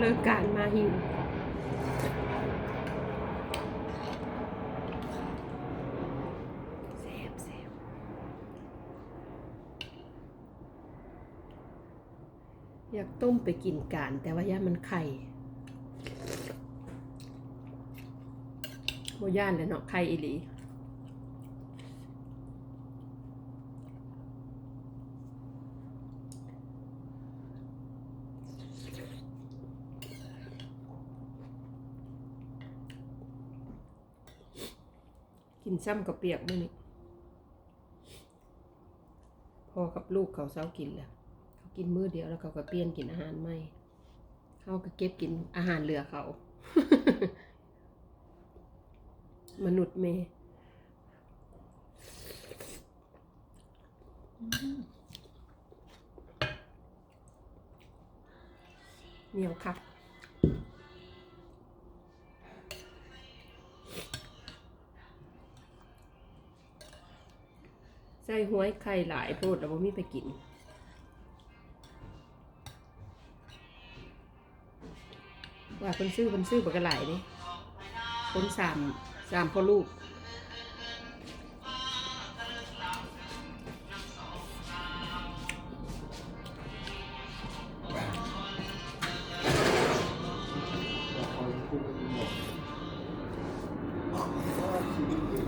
ลิกการมาหิวแซ่บแซ่บอยากต้มไปกินการแต่ว่าย่ามันไข่โมย่านเลยเนาะไข่อีหลีกินซ้ำกับเปียกมื้อนี้พอกับลูกเขาเช้ากินแล้วเขากินมื้อเดียวแล้วเขาก็เปลี่ยนกินอาหารใหม่เขาก็เก็บกินอาหารเหลือเขา มนุษย์เมย์เหนียวค่ะใส่ห้วยไข่หลายโพดแล้วบ่มีไปกินว่าคนซื้อบักหลายนี่คนสามพ่อลูก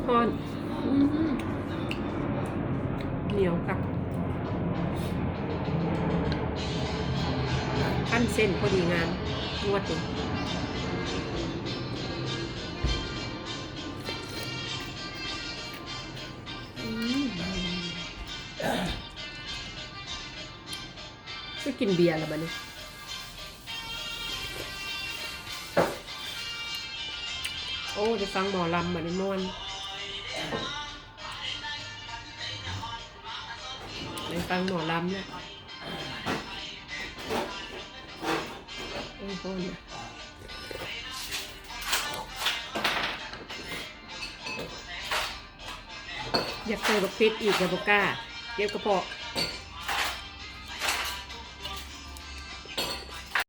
พอนเหนียวครับขั้นเส้นพอดีงามนวดดูจะกินเบียร์แล้วบ้านี้โอ้จะฟังหมอลำบ้านี้ม่วนไปฟังหมอลำเนี่ยโอ้โหอยากใส่บักเพชรอีกกับบักก้าเก็บกระเพาะ